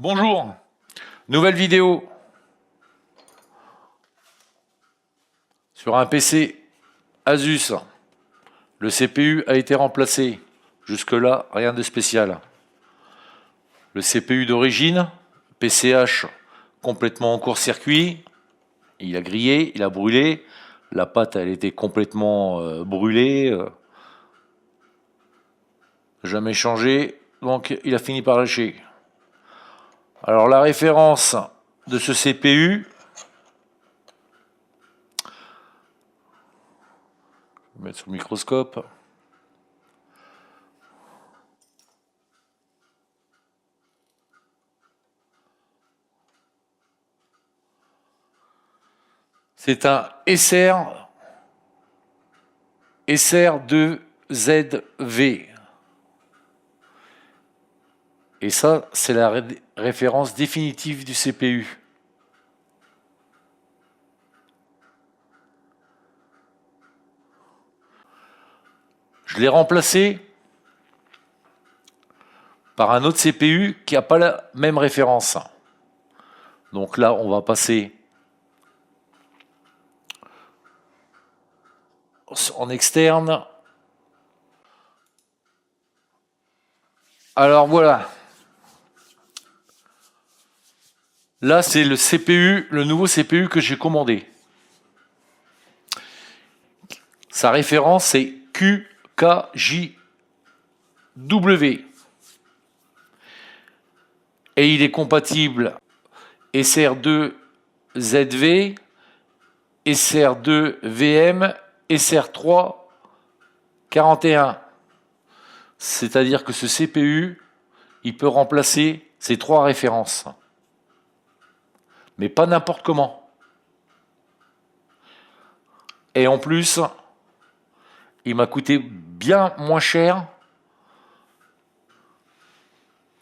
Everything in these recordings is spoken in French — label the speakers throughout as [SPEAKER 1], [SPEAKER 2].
[SPEAKER 1] Bonjour, nouvelle vidéo sur un PC Asus. Le CPU a été remplacé. Jusque-là, rien de spécial. Le CPU d'origine, PCH complètement en court-circuit. Il a grillé, il a brûlé. La pâte, elle était complètement brûlée. Jamais changé. Donc, il a fini par lâcher. Alors, la référence de ce CPU, je vais mettre sous le microscope. C'est un SR2ZV. Et ça, c'est la référence définitive du CPU. Je l'ai remplacé par un autre CPU qui n'a pas la même référence. Donc là, on va passer en externe. Alors voilà. Là, c'est le CPU, le nouveau CPU que j'ai commandé. Sa référence, c'est QKJW. Et il est compatible SR2ZV, SR2VM, SR341. C'est-à-dire que ce CPU, il peut remplacer ces trois références. Mais pas n'importe comment. Et en plus, il m'a coûté bien moins cher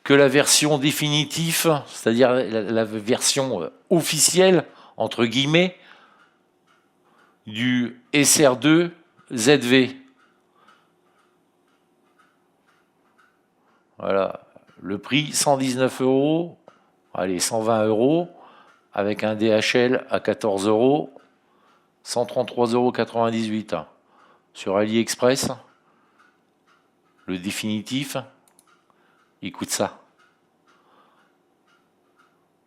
[SPEAKER 1] que la version définitive, c'est-à-dire la version officielle, entre guillemets, du SR2ZV. Voilà, le prix 119 €, allez 120 €, avec un DHL à 14 €, 133,98 € sur AliExpress. Le définitif, il coûte ça.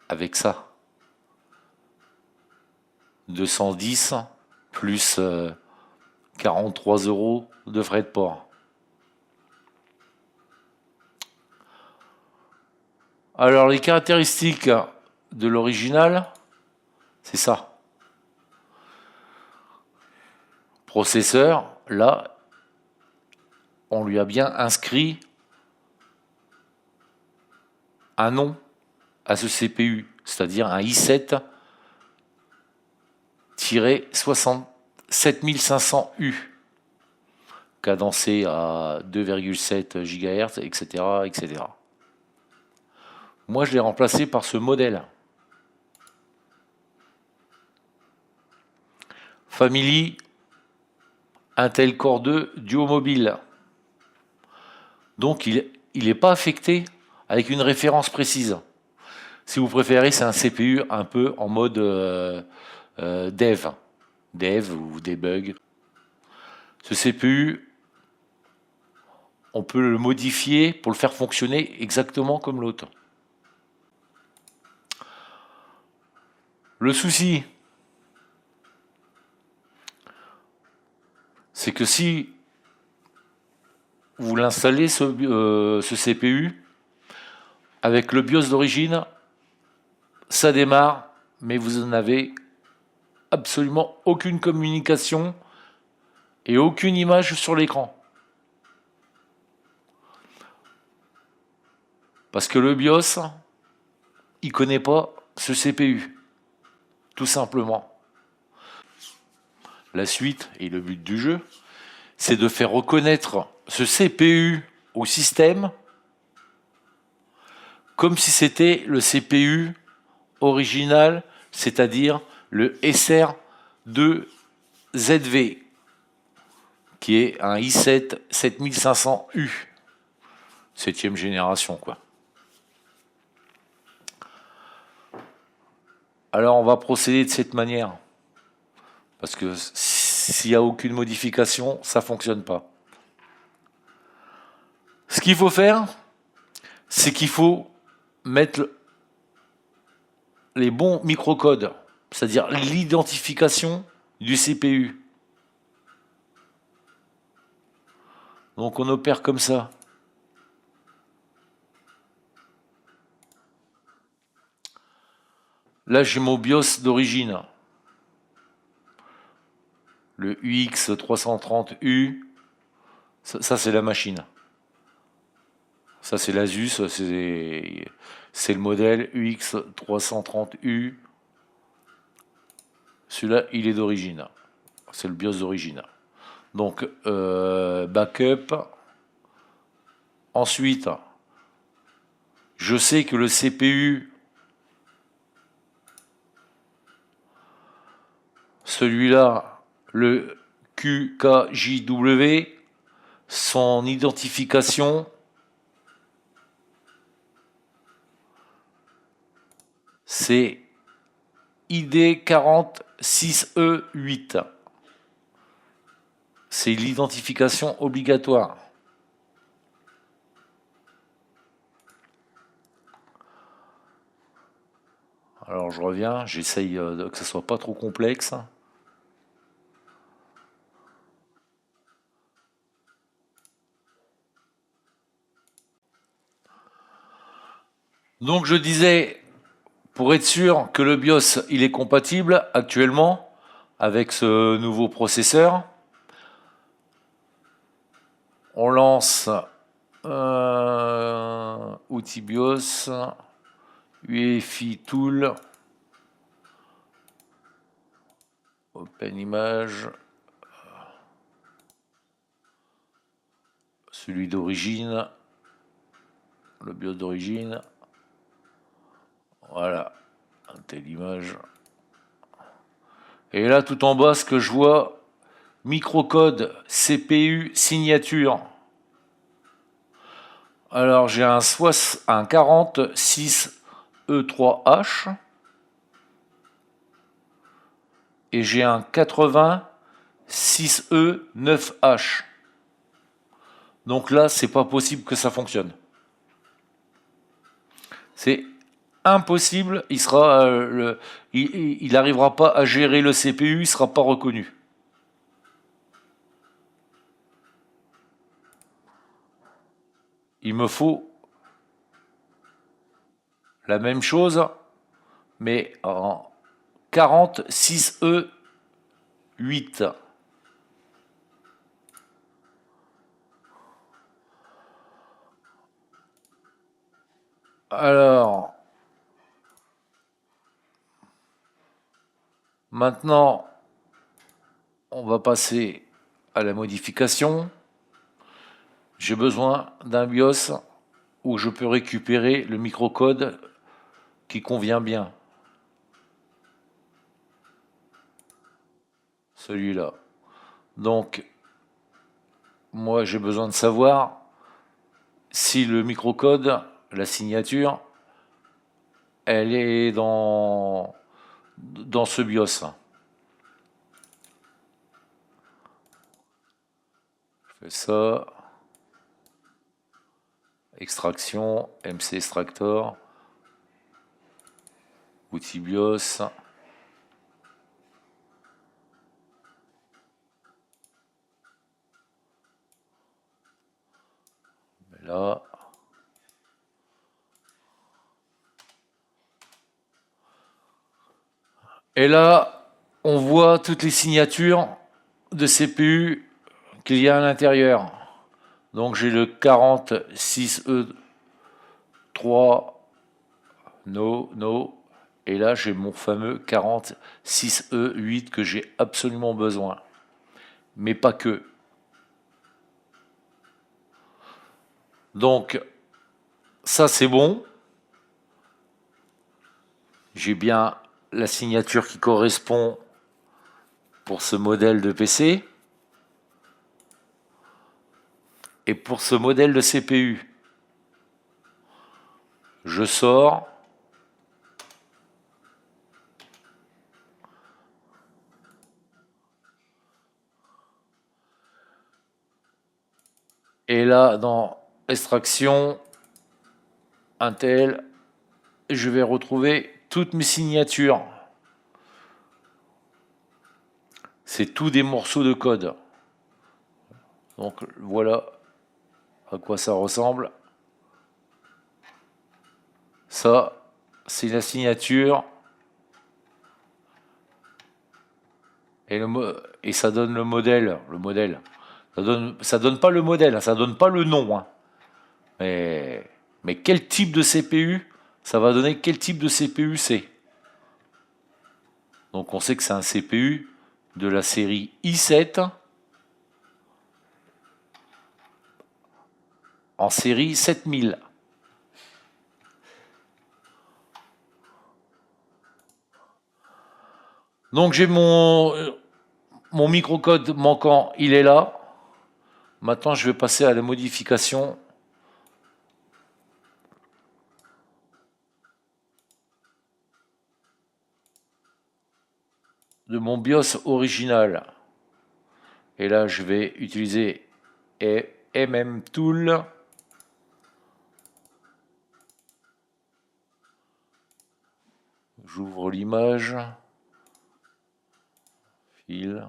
[SPEAKER 1] Avec ça. 210 plus 43 € de frais de port. Alors les caractéristiques de l'original, c'est ça. Processeur, là, on lui a bien inscrit un nom à ce CPU, c'est-à-dire un i7-67500U, cadencé à 2,7 GHz, etc., etc. Moi, je l'ai remplacé par ce modèle. Family Intel Core 2 Duo Mobile. Donc, il n'est pas affecté avec une référence précise. Si vous préférez, c'est un CPU un peu en mode dev ou debug. Ce CPU, on peut le modifier pour le faire fonctionner exactement comme l'autre. Le souci, c'est que si vous l'installez, ce CPU, avec le BIOS d'origine, ça démarre, mais vous n'en avez absolument aucune communication et aucune image sur l'écran. Parce que le BIOS, il ne connaît pas ce CPU, tout simplement. La suite et le but du jeu, c'est de faire reconnaître ce CPU au système comme si c'était le CPU original, c'est-à-dire le SR2ZV, qui est un i7 7500U, 7e génération, quoi. Alors on va procéder de cette manière. Parce que s'il n'y a aucune modification, ça ne fonctionne pas. Ce qu'il faut faire, c'est qu'il faut mettre les bons microcodes, c'est-à-dire l'identification du CPU. Donc on opère comme ça. Là j'ai mon BIOS d'origine. Le UX330U, ça c'est la machine. Ça c'est l'Asus, c'est le modèle UX330U. Celui-là, il est d'origine. C'est le BIOS d'origine. Donc, backup. Ensuite, je sais que le CPU, celui-là, le QKJW, son identification, c'est ID406E8. C'est l'identification obligatoire. Alors je reviens, j'essaye que ce soit pas trop complexe. Donc je disais, pour être sûr que le BIOS il est compatible actuellement avec ce nouveau processeur, on lance outil BIOS, UEFI Tool, Open Image, celui d'origine, le BIOS d'origine, voilà, telle image. Et là tout en bas ce que je vois, microcode CPU signature. Alors j'ai un 46E3H et j'ai un 86E9H. Donc là, c'est pas possible que ça fonctionne. C'est impossible. Il n'arrivera pas à gérer le CPU, il sera pas reconnu. Il me faut la même chose, mais en 46E8. Alors, maintenant, on va passer à la modification. J'ai besoin d'un BIOS où je peux récupérer le microcode qui convient bien. Celui-là. Donc, moi, j'ai besoin de savoir si le microcode, la signature, elle est dans ce BIOS. Je fais ça. Extraction, MC Extractor, outil BIOS. Là. Et là, on voit toutes les signatures de CPU qu'il y a à l'intérieur. Donc j'ai le 46E3 no, et là j'ai mon fameux 46E8 que j'ai absolument besoin. Mais pas que. Donc ça c'est bon. J'ai bien la signature qui correspond pour ce modèle de PC et pour ce modèle de CPU. Je sors. là, dans extraction, Intel, je vais retrouver toutes mes signatures. C'est tout des morceaux de code. Donc voilà à quoi ça ressemble. Ça, c'est la signature. Et ça donne le modèle. Ça donne pas le modèle, hein, ça donne pas le nom. Hein. Mais quel type de CPU, ça va donner quel type de CPU c'est. Donc on sait que c'est un CPU de la série i7 en série 7000. Donc j'ai mon microcode manquant, il est là. Maintenant je vais passer à la modification de mon BIOS original. Et là je vais utiliser MMTool. J'ouvre l'image. Fil.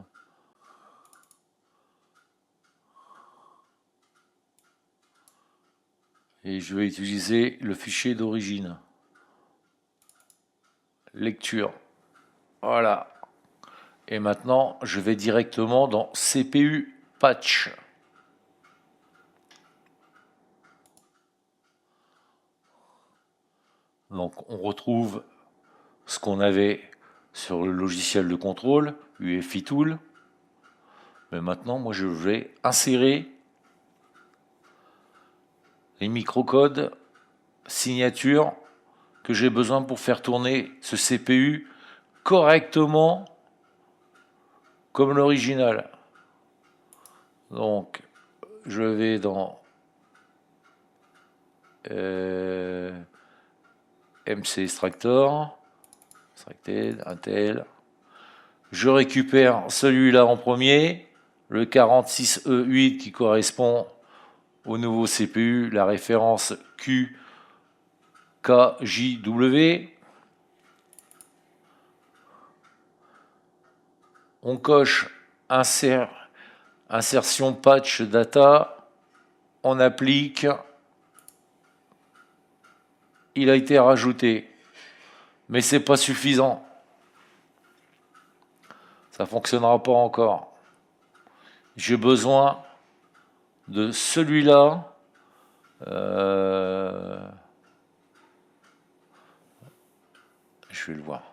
[SPEAKER 1] Et je vais utiliser le fichier d'origine. Lecture. Voilà. Et maintenant, je vais directement dans CPU Patch. Donc, on retrouve ce qu'on avait sur le logiciel de contrôle, UEFI Tool. Mais maintenant, moi, je vais insérer les microcodes, signatures que j'ai besoin pour faire tourner ce CPU correctement comme l'original. Donc, je vais dans MC Extractor, Extracted, Intel. Je récupère celui-là en premier, le 46E8 qui correspond au nouveau CPU, la référence QKJW. On coche insertion patch data, on applique, il a été rajouté, mais c'est pas suffisant. Ça fonctionnera pas encore. J'ai besoin de celui-là. Je vais le voir.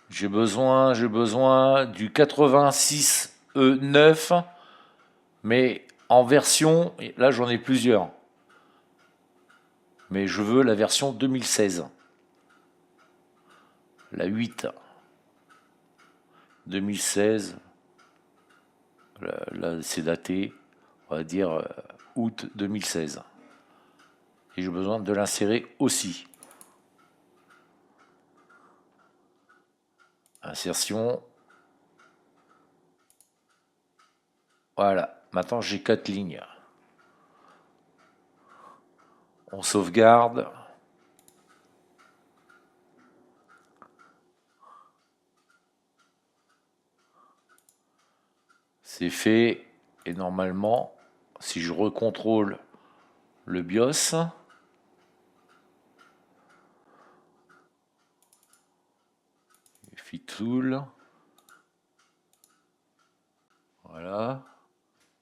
[SPEAKER 1] J'ai besoin du 86E9, mais en version, là j'en ai plusieurs. Mais je veux la version 2016. La 8. 2016. Là c'est daté, on va dire août 2016. Et j'ai besoin de l'insérer aussi. Insertion. Voilà, maintenant j'ai 4 lignes. On sauvegarde. C'est fait. Et normalement, si je recontrôle le BIOS, Tool, voilà,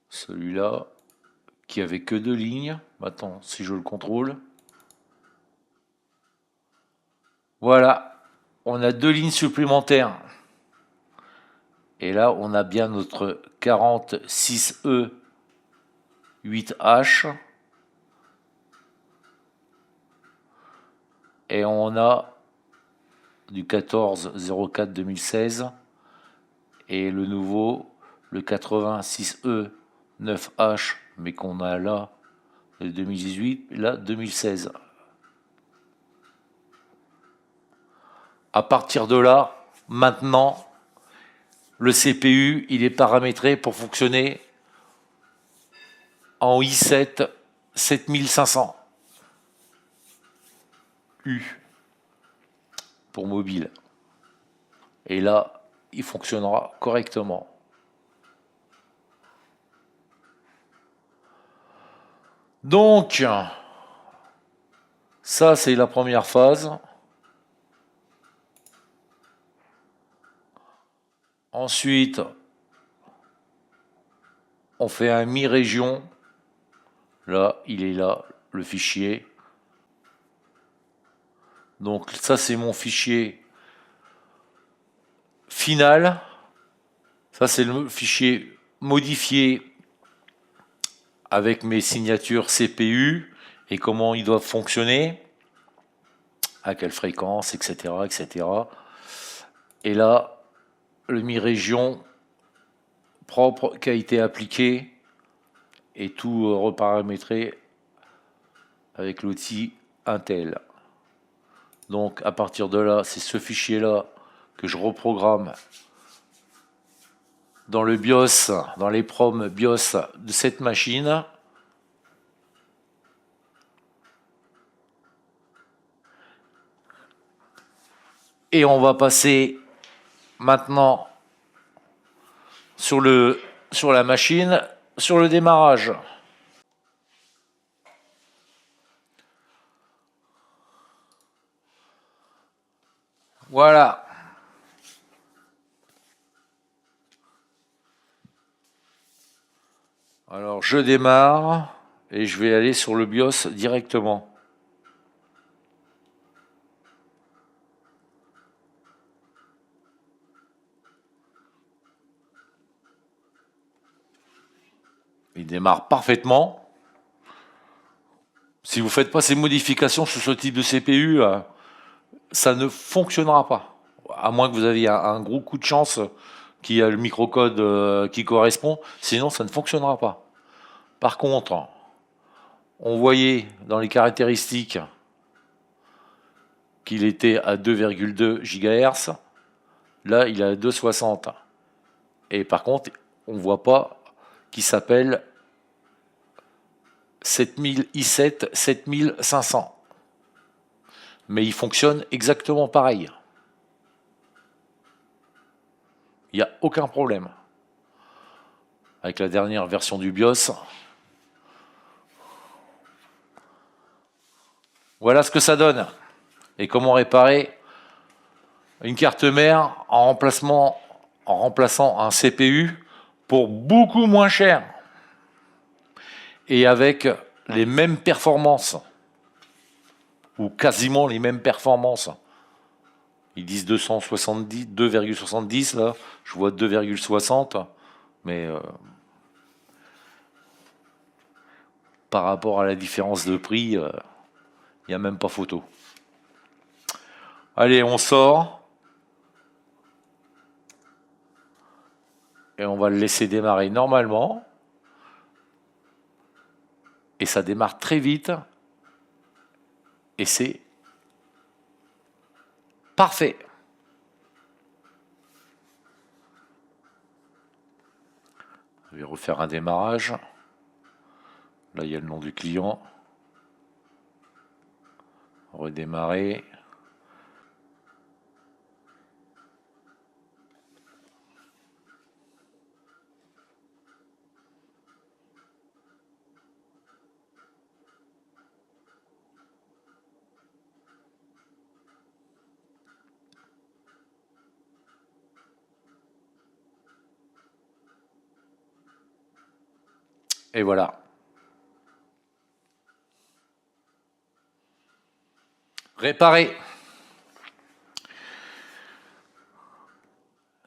[SPEAKER 1] celui-là qui avait que 2 lignes. Maintenant, si je le contrôle, voilà, on a 2 lignes supplémentaires. Et là, on a bien notre 46E8H. Et on a du 14-04-2016 et le nouveau, le 86E9H, mais qu'on a là, le 2018, là, 2016. À partir de là, maintenant, le CPU, il est paramétré pour fonctionner en i7 7500 U pour mobile. Et là, il fonctionnera correctement. Donc, ça c'est la première phase. Ensuite, on fait un mi-région. Là, il est là, le fichier. Donc ça, c'est mon fichier final. Ça, c'est le fichier modifié avec mes signatures CPU et comment ils doivent fonctionner, à quelle fréquence, etc., etc. Et là, le mi-région propre qui a été appliqué et tout reparamétré avec l'outil Intel. Donc à partir de là, c'est ce fichier-là que je reprogramme dans le BIOS, dans les PROM BIOS de cette machine. Et on va passer maintenant sur la machine, sur le démarrage. Voilà. Alors je démarre et je vais aller sur le BIOS directement. Il démarre parfaitement. Si vous ne faites pas ces modifications sur ce type de CPU, ça ne fonctionnera pas. À moins que vous ayez un gros coup de chance qui a le microcode qui correspond, sinon ça ne fonctionnera pas. Par contre, on voyait dans les caractéristiques qu'il était à 2,2 GHz. Là, il est à 2,60. Et par contre, on ne voit pas qu'il s'appelle 7000 i7 7500. Mais il fonctionne exactement pareil. Il n'y a aucun problème. Avec la dernière version du BIOS. Voilà ce que ça donne. Et comment réparer une carte mère en remplaçant un CPU pour beaucoup moins cher. Et avec les mêmes performances. Ou quasiment les mêmes performances. Ils disent 2,70, là, je vois 2,60, mais par rapport à la différence de prix, il n'y a même pas photo. Allez, on sort. Et on va le laisser démarrer normalement. Et ça démarre très vite. Et c'est parfait. Je vais refaire un démarrage. Là, il y a le nom du client. Redémarrer. Et voilà. Réparer.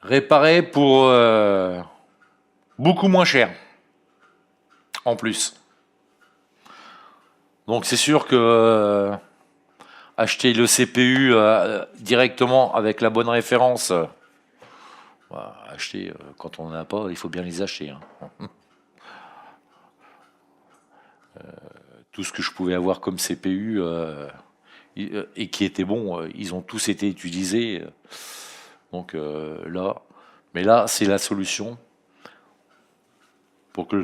[SPEAKER 1] Réparer pour beaucoup moins cher. En plus. Donc c'est sûr que acheter le CPU directement avec la bonne référence, acheter quand on n'en a pas, il faut bien les acheter. Hein. Tout ce que je pouvais avoir comme CPU et qui était bon, ils ont tous été utilisés. Donc là, mais là, c'est la solution pour que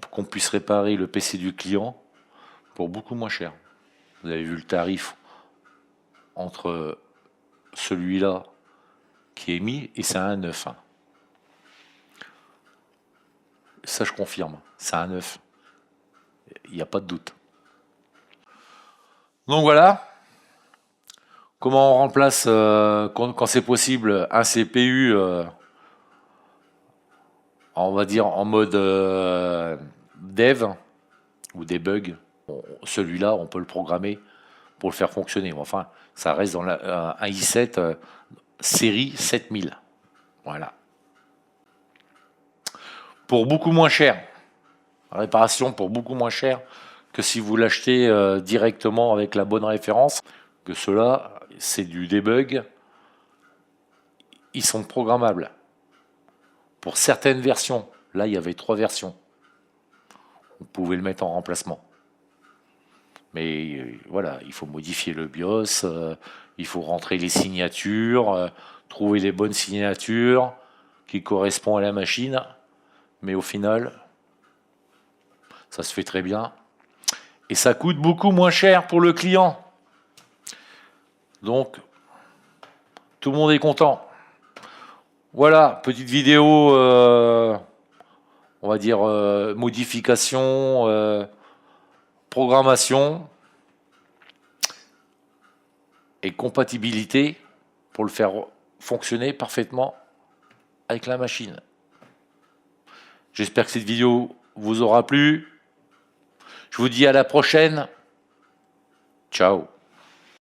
[SPEAKER 1] qu'on puisse réparer le PC du client pour beaucoup moins cher. Vous avez vu le tarif entre celui-là qui est mis et c'est un 9. Ça, je confirme, c'est un 9. Il n'y a pas de doute. Donc voilà, comment on remplace, quand c'est possible, un CPU, on va dire en mode dev ou debug. Celui-là, on peut le programmer pour le faire fonctionner. Enfin, ça reste dans un i7 série 7000. Voilà. Pour beaucoup moins cher. Réparation pour beaucoup moins cher que si vous l'achetez directement avec la bonne référence. Que cela, c'est du debug. Ils sont programmables. Pour certaines versions, là il y avait 3 versions. Vous pouvez le mettre en remplacement. Mais voilà, il faut modifier le BIOS, il faut rentrer les signatures, trouver les bonnes signatures qui correspondent à la machine. Mais au final, ça se fait très bien. Et ça coûte beaucoup moins cher pour le client. Donc, tout le monde est content. Voilà, petite vidéo, on va dire modification, programmation et compatibilité pour le faire fonctionner parfaitement avec la machine. J'espère que cette vidéo vous aura plu. Je vous dis à la prochaine. Ciao.